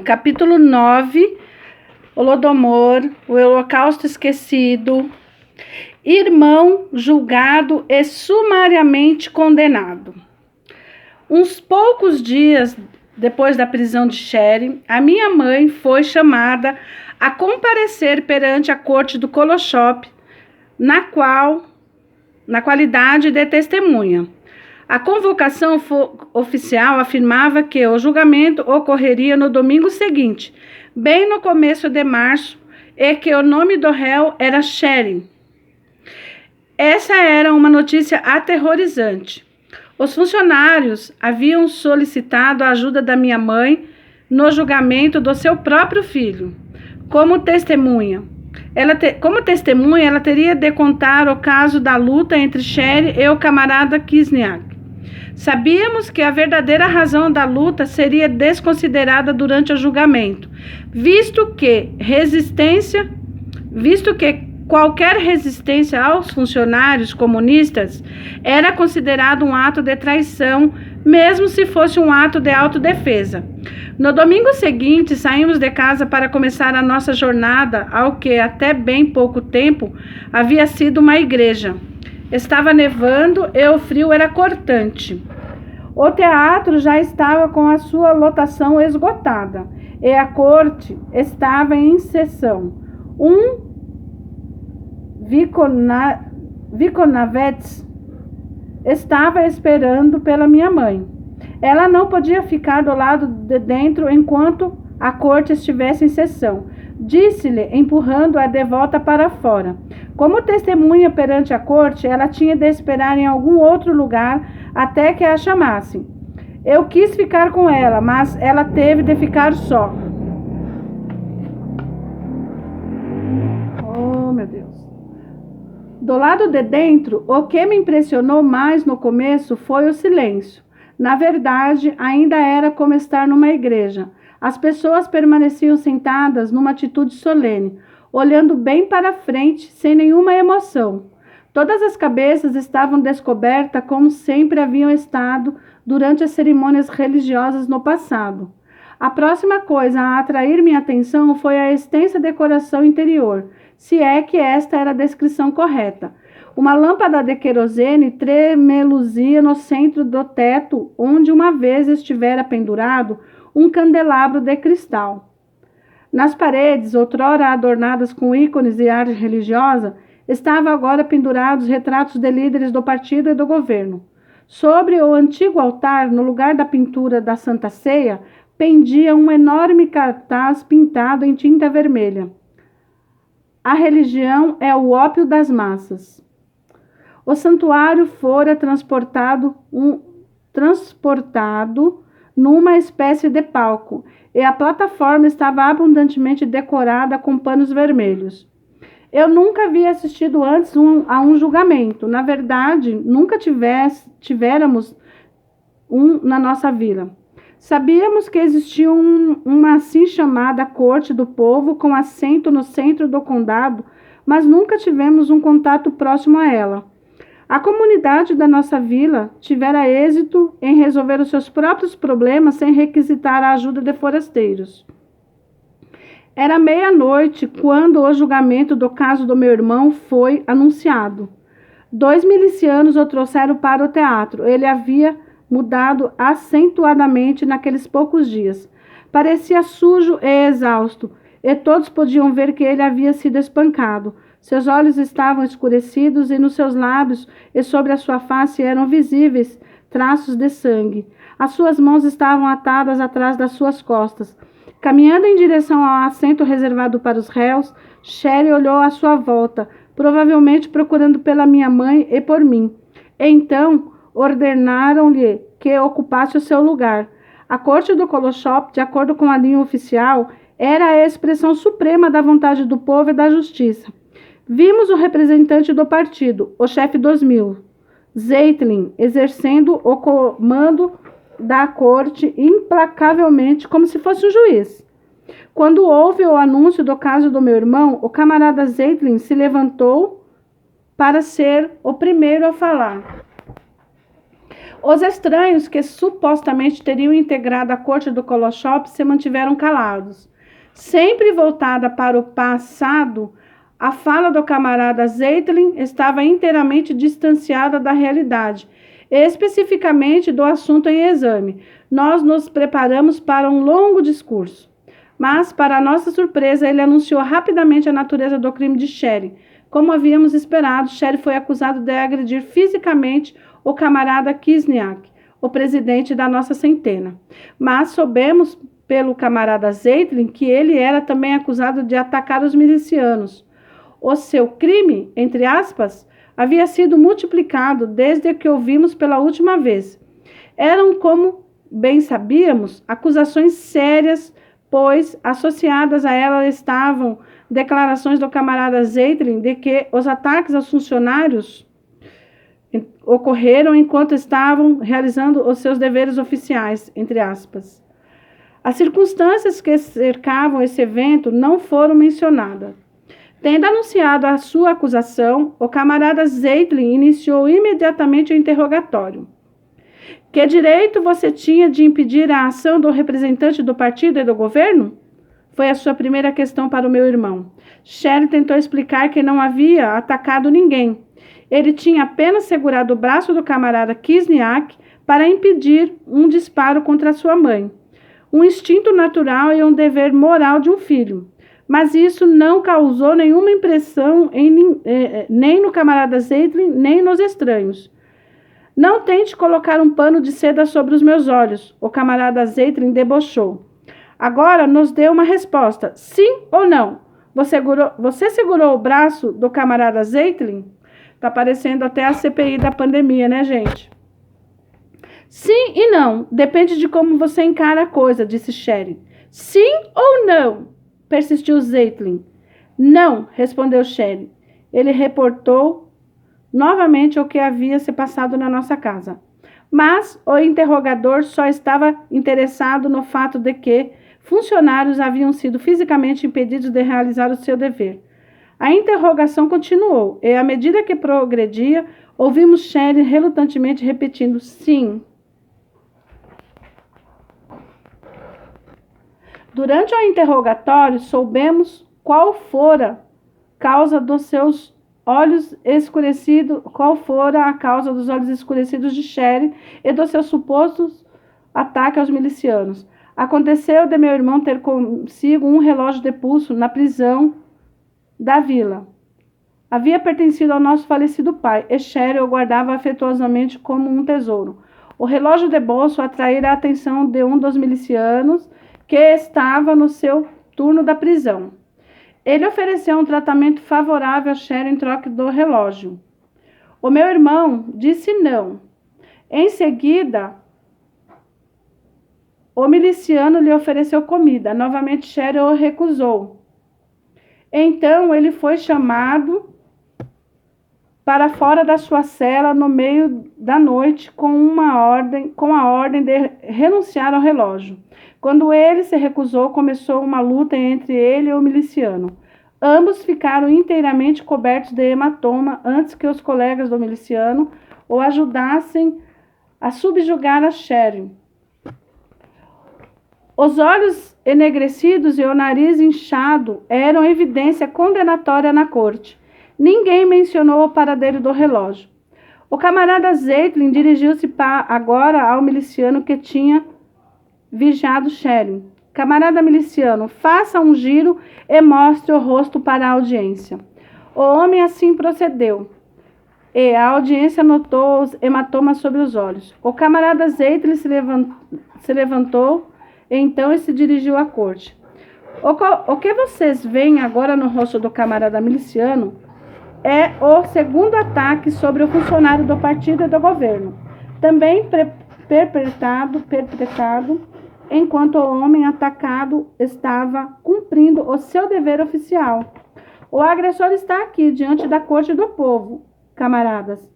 Capítulo 9, Holodomor, o Holocausto Esquecido, irmão julgado e sumariamente condenado. Uns poucos dias depois da prisão de Sherry, a minha mãe foi chamada a comparecer perante a corte do Koloshop, na qualidade de testemunha. A convocação oficial afirmava que o julgamento ocorreria no domingo seguinte, bem no começo de março, e que o nome do réu era Sherry. Essa era uma notícia aterrorizante. Os funcionários haviam solicitado a ajuda da minha mãe no julgamento do seu próprio filho. Como testemunha, ela teria de contar o caso da luta entre Sherry e o camarada Kisniak. Sabíamos que a verdadeira razão da luta seria desconsiderada durante o julgamento, visto que qualquer resistência aos funcionários comunistas era considerado um ato de traição, mesmo se fosse um ato de autodefesa. No domingo seguinte, saímos de casa para começar a nossa jornada ao que, até bem pouco tempo, havia sido uma igreja. Estava nevando e o frio era cortante. O teatro já estava com a sua lotação esgotada e a corte estava em sessão. Vikonavets estava esperando pela minha mãe. Ela não podia ficar do lado de dentro enquanto a corte estivesse em sessão. Disse-lhe, empurrando-a de volta para fora. Como testemunha perante a corte, ela tinha de esperar em algum outro lugar até que a chamassem. Eu quis ficar com ela, mas ela teve de ficar só. Oh, meu Deus. Do lado de dentro, o que me impressionou mais no começo foi o silêncio. Na verdade, ainda era como estar numa igreja. As pessoas permaneciam sentadas numa atitude solene, olhando bem para frente, sem nenhuma emoção. Todas as cabeças estavam descobertas como sempre haviam estado durante as cerimônias religiosas no passado. A próxima coisa a atrair minha atenção foi a extensa decoração interior, se é que esta era a descrição correta. Uma lâmpada de querosene tremeluzia no centro do teto, onde uma vez estivera pendurado um candelabro de cristal. Nas paredes, outrora adornadas com ícones e arte religiosa, estavam agora pendurados retratos de líderes do partido e do governo. Sobre o antigo altar, no lugar da pintura da Santa Ceia, pendia um enorme cartaz pintado em tinta vermelha. A religião é o ópio das massas. O santuário fora transportado numa espécie de palco, e a plataforma estava abundantemente decorada com panos vermelhos. Eu nunca havia assistido antes a um julgamento. Na verdade, nunca tivéramos um na nossa vila. Sabíamos que existia uma assim chamada corte do povo com assento no centro do condado, mas nunca tivemos um contato próximo a ela. A comunidade da nossa vila tivera êxito em resolver os seus próprios problemas sem requisitar a ajuda de forasteiros. Era meia-noite quando o julgamento do caso do meu irmão foi anunciado. 2 milicianos o trouxeram para o teatro. Ele havia mudado acentuadamente naqueles poucos dias. Parecia sujo e exausto, e todos podiam ver que ele havia sido espancado. Seus olhos estavam escurecidos e nos seus lábios e sobre a sua face eram visíveis traços de sangue. As suas mãos estavam atadas atrás das suas costas. Caminhando em direção ao assento reservado para os réus, Sherry olhou à sua volta, provavelmente procurando pela minha mãe e por mim. Então, ordenaram-lhe que ocupasse o seu lugar. A corte do Koloshop, de acordo com a linha oficial, era a expressão suprema da vontade do povo e da justiça. Vimos o representante do partido, o chefe dos 1000, Zeitlin, exercendo o comando da corte implacavelmente como se fosse um juiz. Quando houve o anúncio do caso do meu irmão, o camarada Zeitlin se levantou para ser o primeiro a falar. Os estranhos que supostamente teriam integrado a corte do Kolochop se mantiveram calados. Sempre voltada para o passado, a fala do camarada Zeitlin estava inteiramente distanciada da realidade, especificamente do assunto em exame. Nós nos preparamos para um longo discurso. Mas, para nossa surpresa, ele anunciou rapidamente a natureza do crime de Sherry. Como havíamos esperado, Sherry foi acusado de agredir fisicamente o camarada Kisniak, o presidente da nossa centena. Mas soubemos pelo camarada Zeitlin que ele era também acusado de atacar os milicianos. O seu crime, entre aspas, havia sido multiplicado desde que o vimos pela última vez. Eram, como bem sabíamos, acusações sérias, pois associadas a ela estavam declarações do camarada Zeitlin de que os ataques aos funcionários ocorreram enquanto estavam realizando os seus deveres oficiais, entre aspas. As circunstâncias que cercavam esse evento não foram mencionadas. Tendo anunciado a sua acusação, o camarada Zeitlin iniciou imediatamente o interrogatório. Que direito você tinha de impedir a ação do representante do partido e do governo? Foi a sua primeira questão para o meu irmão. Sherry tentou explicar que não havia atacado ninguém. Ele tinha apenas segurado o braço do camarada Kisniak para impedir um disparo contra sua mãe. Um instinto natural e um dever moral de um filho. Mas isso não causou nenhuma impressão nem no camarada Zeitlin, nem nos estranhos. Não tente colocar um pano de seda sobre os meus olhos, o camarada Zeitlin debochou. Agora nos dê uma resposta, sim ou não. Você segurou o braço do camarada Zeitlin? Tá parecendo até a CPI da pandemia, né, gente? Sim e não, depende de como você encara a coisa, disse Sherry. Sim ou não? Persistiu Zeitlin. Não, respondeu Sherry. Ele reportou novamente o que havia se passado na nossa casa. Mas o interrogador só estava interessado no fato de que funcionários haviam sido fisicamente impedidos de realizar o seu dever. A interrogação continuou, e à medida que progredia, ouvimos Sherry relutantemente repetindo sim. Durante o interrogatório, soubemos qual fora a causa dos seus olhos escurecidos, qual fora a causa dos olhos escurecidos de Sherry e dos seus supostos ataques aos milicianos. Aconteceu de meu irmão ter consigo um relógio de pulso na prisão da vila. Havia pertencido ao nosso falecido pai, e Sherry o guardava afetuosamente como um tesouro. O relógio de bolso atraíra a atenção de um dos milicianos que estava no seu turno da prisão. Ele ofereceu um tratamento favorável a Sherry em troca do relógio. O meu irmão disse não. Em seguida, o miliciano lhe ofereceu comida. Novamente, Sherry o recusou. Então, ele foi chamado para fora da sua cela no meio da noite com a ordem de renunciar ao relógio. Quando ele se recusou, começou uma luta entre ele e o miliciano. Ambos ficaram inteiramente cobertos de hematoma antes que os colegas do miliciano o ajudassem a subjugar a Sherry. Os olhos enegrecidos e o nariz inchado eram evidência condenatória na corte. Ninguém mencionou o paradeiro do relógio. O camarada Zeitlin dirigiu-se agora ao miliciano que tinha vigiado Sherry. Camarada miliciano, faça um giro e mostre o rosto para a audiência. O homem assim procedeu, e a audiência notou os hematomas sobre os olhos. O camarada Zeitlin se levantou então se dirigiu à corte. O que vocês veem agora no rosto do camarada miliciano é o segundo ataque sobre o funcionário do partido e do governo, também perpetrado enquanto o homem atacado estava cumprindo o seu dever oficial. O agressor está aqui, diante da corte do povo, camaradas.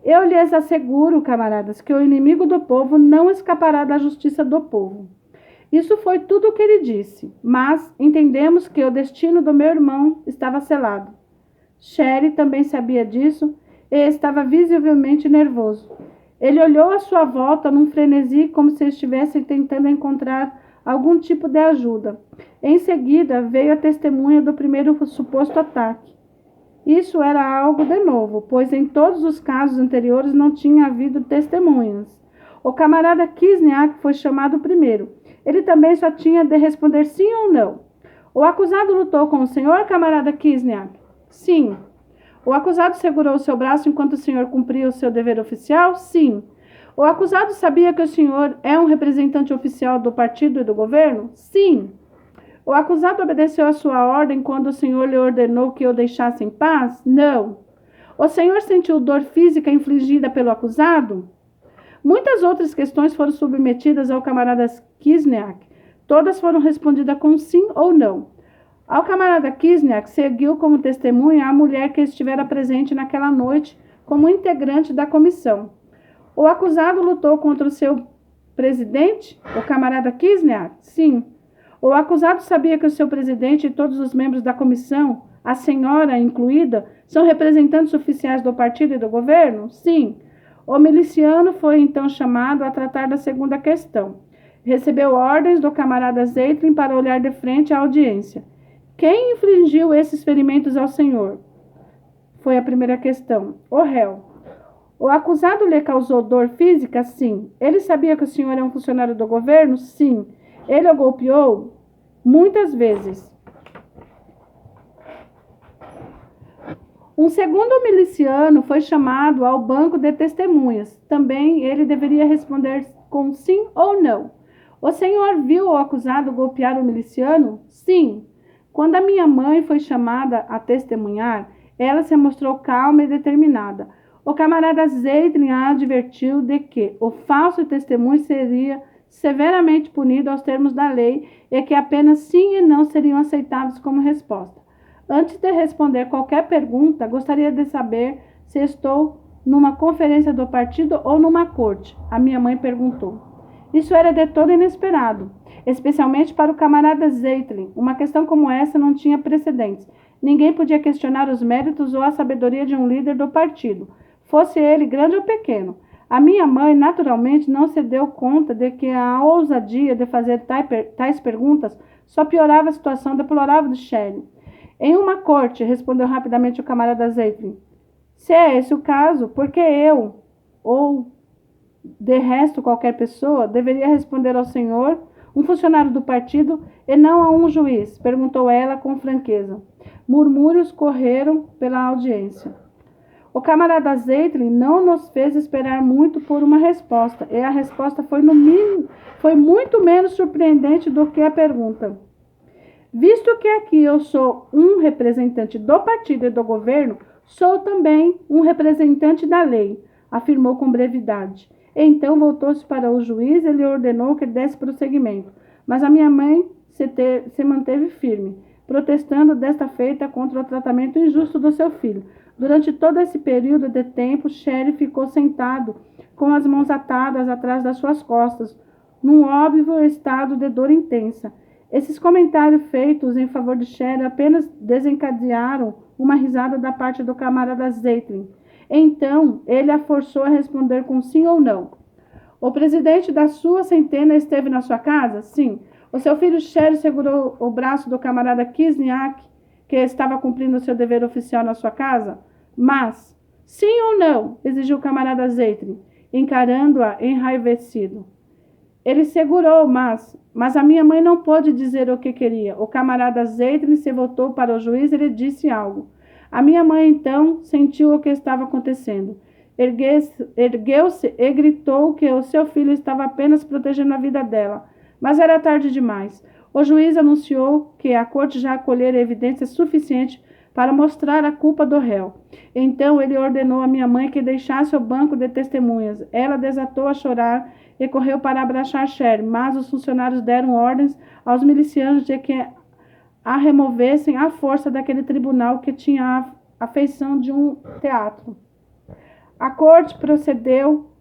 Eu lhes asseguro, camaradas, que o inimigo do povo não escapará da justiça do povo. Isso foi tudo o que ele disse, mas entendemos que o destino do meu irmão estava selado. Sherry também sabia disso e estava visivelmente nervoso. Ele olhou à sua volta num frenesi, como se estivesse tentando encontrar algum tipo de ajuda. Em seguida, veio a testemunha do primeiro suposto ataque. Isso era algo de novo, pois em todos os casos anteriores não tinha havido testemunhas. O camarada Kisniak foi chamado primeiro. Ele também só tinha de responder sim ou não. O acusado lutou com o senhor, camarada Kisniak? Sim. O acusado segurou o seu braço enquanto o senhor cumpria o seu dever oficial? Sim. O acusado sabia que o senhor é um representante oficial do partido e do governo? Sim. O acusado obedeceu a sua ordem quando o senhor lhe ordenou que o deixasse em paz? Não. O senhor sentiu dor física infligida pelo acusado? Muitas outras questões foram submetidas ao camarada Kisniak. Todas foram respondidas com sim ou não. Ao camarada Kisniak seguiu como testemunha a mulher que estivera presente naquela noite como integrante da comissão. O acusado lutou contra o seu presidente, o camarada Kisniak? Sim. O acusado sabia que o seu presidente e todos os membros da comissão, a senhora incluída, são representantes oficiais do partido e do governo? Sim. O miliciano foi então chamado a tratar da segunda questão. Recebeu ordens do camarada Zeitlin para olhar de frente à audiência. Quem infligiu esses ferimentos ao senhor? Foi a primeira questão. O réu. O acusado lhe causou dor física? Sim. Ele sabia que o senhor é um funcionário do governo? Sim. Ele o golpeou? Muitas vezes. Um segundo miliciano foi chamado ao banco de testemunhas. Também ele deveria responder com sim ou não. O senhor viu o acusado golpear o miliciano? Sim. Quando a minha mãe foi chamada a testemunhar, ela se mostrou calma e determinada. O camarada Zeitlin a advertiu de que o falso testemunho seria severamente punido aos termos da lei e que apenas sim e não seriam aceitáveis como resposta. Antes de responder qualquer pergunta, gostaria de saber se estou numa conferência do partido ou numa corte, a minha mãe perguntou. Isso era de todo inesperado, especialmente para o camarada Zeitlin. Uma questão como essa não tinha precedentes. Ninguém podia questionar os méritos ou a sabedoria de um líder do partido, fosse ele grande ou pequeno. A minha mãe, naturalmente, não se deu conta de que a ousadia de fazer tais perguntas só piorava a situação deplorável de Shelley. Em uma corte, respondeu rapidamente o camarada Zeitlin. Se é esse o caso, por que eu, ou de resto qualquer pessoa, deveria responder ao senhor, um funcionário do partido, e não a um juiz? Perguntou ela com franqueza. Murmúrios correram pela audiência. O camarada Zeitlin não nos fez esperar muito por uma resposta, e a resposta foi muito menos surpreendente do que a pergunta. Visto que aqui eu sou um representante do partido e do governo, sou também um representante da lei, afirmou com brevidade. Então voltou-se para o juiz e lhe ordenou que desse prosseguimento. Mas a minha mãe se manteve firme, protestando desta feita contra o tratamento injusto do seu filho. Durante todo esse período de tempo, Shelley ficou sentado, com as mãos atadas atrás das suas costas, num óbvio estado de dor intensa. Esses comentários feitos em favor de Shelley apenas desencadearam uma risada da parte do camarada Zeitlin. Então, ele a forçou a responder com sim ou não. O presidente da sua centena esteve na sua casa? Sim. O seu filho Shelley segurou o braço do camarada Kisniak, que estava cumprindo o seu dever oficial na sua casa? Mas, sim ou não? Exigiu o camarada Zeitlin, encarando-a enraivecido. Ele segurou, mas a minha mãe não pôde dizer o que queria. O camarada Zeitlin se voltou para o juiz e lhe disse algo. A minha mãe, então, sentiu o que estava acontecendo. Ergueu-se e gritou que o seu filho estava apenas protegendo a vida dela. Mas era tarde demais. O juiz anunciou que a corte já acolhera evidência suficiente para mostrar a culpa do réu. Então ele ordenou à minha mãe que deixasse o banco de testemunhas. Ela desatou a chorar e correu para abraçar Shelley, mas os funcionários deram ordens aos milicianos de que a removessem à força daquele tribunal que tinha a feição de um teatro. A corte procedeu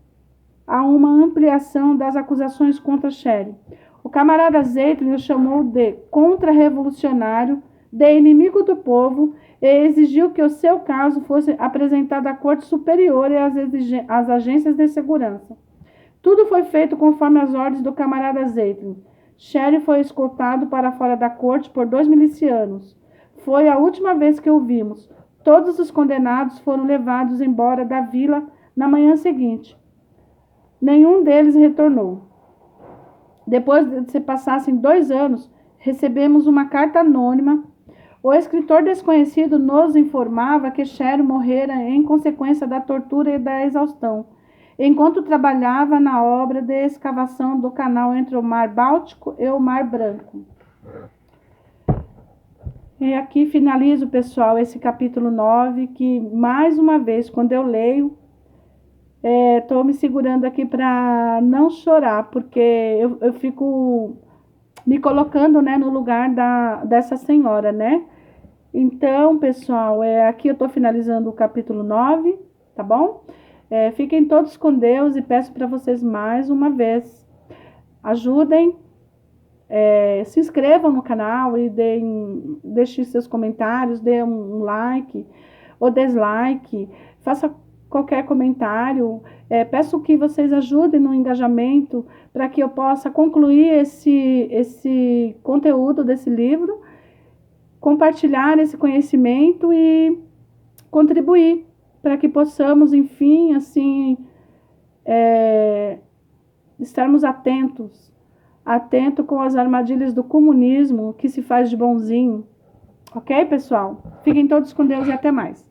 a uma ampliação das acusações contra Shelley. O camarada Zeitlin o chamou de contra-revolucionário, de inimigo do povo e exigiu que o seu caso fosse apresentado à Corte Superior e às agências de segurança. Tudo foi feito conforme as ordens do camarada Zeitlin. Sherry foi escoltado para fora da corte por 2 milicianos. Foi a última vez que o vimos. Todos os condenados foram levados embora da vila na manhã seguinte. Nenhum deles retornou. Depois de se passassem 2 anos, recebemos uma carta anônima. O escritor desconhecido nos informava que Sherry morrera em consequência da tortura e da exaustão, enquanto trabalhava na obra de escavação do canal entre o Mar Báltico e o Mar Branco. E aqui finalizo, pessoal, esse capítulo 9, que mais uma vez, quando eu leio, estou me segurando aqui para não chorar, porque eu fico me colocando, né, no lugar dessa senhora, né? Então, pessoal, aqui eu estou finalizando o capítulo 9, tá bom? Fiquem todos com Deus e peço para vocês mais uma vez, ajudem, se inscrevam no canal e deixem seus comentários, dê um like ou dislike, faça qualquer comentário. Peço que vocês ajudem no engajamento para que eu possa concluir esse conteúdo desse livro, compartilhar esse conhecimento e contribuir para que possamos, enfim, assim, estarmos atentos com as armadilhas do comunismo que se faz de bonzinho. Ok, pessoal? Fiquem todos com Deus e até mais.